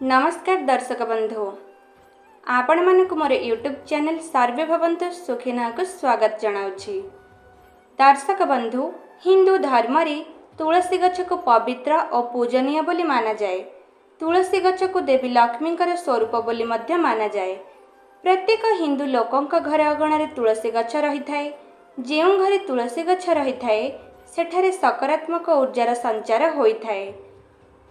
नमस्कार दर्शक बंधु आपण मानक मोर यूट्यूब चैनल सर्वे भवंतु सुखिना को स्वागत जनाउछि। दर्शक बंधु हिंदू धर्म रे तुलसी गछ को पवित्र और पूजनीय बोली माना जाए। तुलसी गछ को देवी लक्ष्मी स्वरूप बोली मध्य माना जाए। प्रत्येक हिंदू लोकंक घर अगणारे तुलसी गछ रही थाए। जेउ घरे तुलसी गछ रही थाए सेठारे सकारात्मक ऊर्जार संचार होई थाए।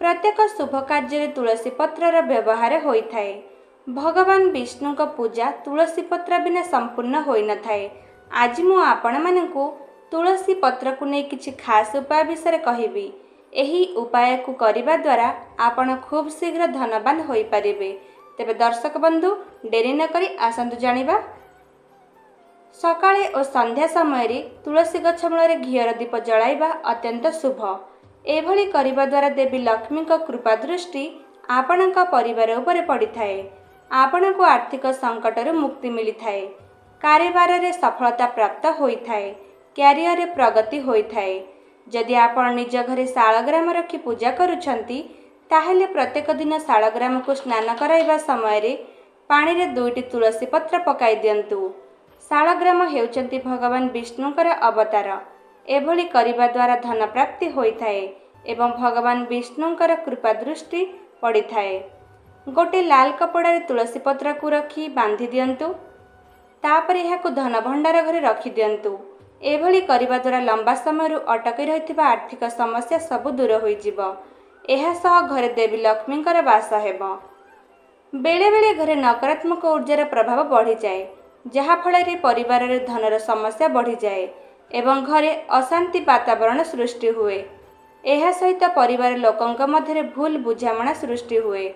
प्रत्येक शुभ कार्य तुलसी पत्रर व्यवहार होता है। भगवान विष्णु का पूजा तुलसी पत्र बिना संपूर्ण होई न थाए। आज मु आपण मानकु तुलसी पत्र को नहीं किछि खास उपाय विषय कहबी। एही उपाय को करिबा द्वारा आपण खूब शीघ्र धनवान होई परिबे। तेबे दर्शक बंधु डेरी न करी आसंतु जानिबा। सकाळे और संध्या समय रे तुलसी गछ मूल घीर दीप जलाइबा अत्यंत शुभ। एभली करिबा द्वारा देवी लक्ष्मी का कृपा दृष्टि आपणक परिवार उपरे पड़िथाए। आपणको आर्थिक संकटर मुक्ति मिलिथाए। कारोबार रे सफलता प्राप्त होइथाए। क्यारियर रे प्रगति होइथाए। जदि आपण निज घरे शालग्राम रखी पूजा करूछंती ताहेले प्रत्येक दिन शालग्राम को स्नान कराइबा समय रे पानी रे 2टी तुलसी पत्र पकाई दियंतु। शालग्राम हेउचंती भगवान विष्णुकर अवतार। एभली करिबा द्वारा धन प्राप्ति होइथाए एवं भगवान विष्णुकर कृपा दृष्टि पड़िथाए। गोटे लाल कपड़ा रे तुलसी पत्र को रखी बांधी दियंतु। तापरे यहाको धन भंडार घरे रखी दियंतु। एभली करिबा द्वारा लंबा समय अटकी रहिथिबा आर्थिक समस्या सब दूर होई जिवो। एहा सह घरे देवी लक्ष्मीकर वास हेबो। बेले बेले घरे नकारात्मक ऊर्जार प्रभाव बढ़ी जाए जहा फଳରେ परिवार रे धनर समस्या बढ़ी जाए एवं घरे अशांति वातावरण सृष्टि हुए। एहा सहित परिवार लोकंक मध्य भूल बुझामणा सृष्टि हुए।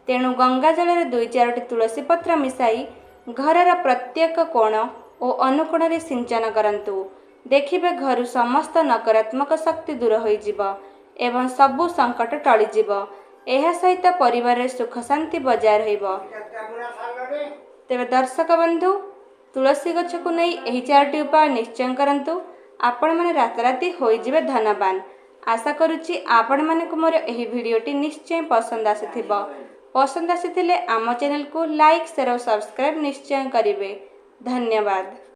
तेणु गंगा जल रे 2-4टी तुलसी पत्र मिसाई घरर प्रत्येक कोण और अनुकोण रे सिंचन करंतु। देखिबे घर समस्त नकारात्मक शक्ति दूर होई जिवो एवं सबु संकट टळी जिवो। एहा सहित परिवार रे सुख शांति बजाय रहिबो। तेबे दर्शक बंधु तुलसी गछ को नहीं एही 4टी उपाय निश्चय करंतु। आपण माने राताराती होई जिवे धनवान। आशा करुच्ची आपण माने को मोर एही वीडियोटी निश्चय पसंद आसीथिबो। पसंद आसीथिले आम चैनल को लाइक शेयर और सब्सक्राइब निश्चय करिवे। धन्यवाद।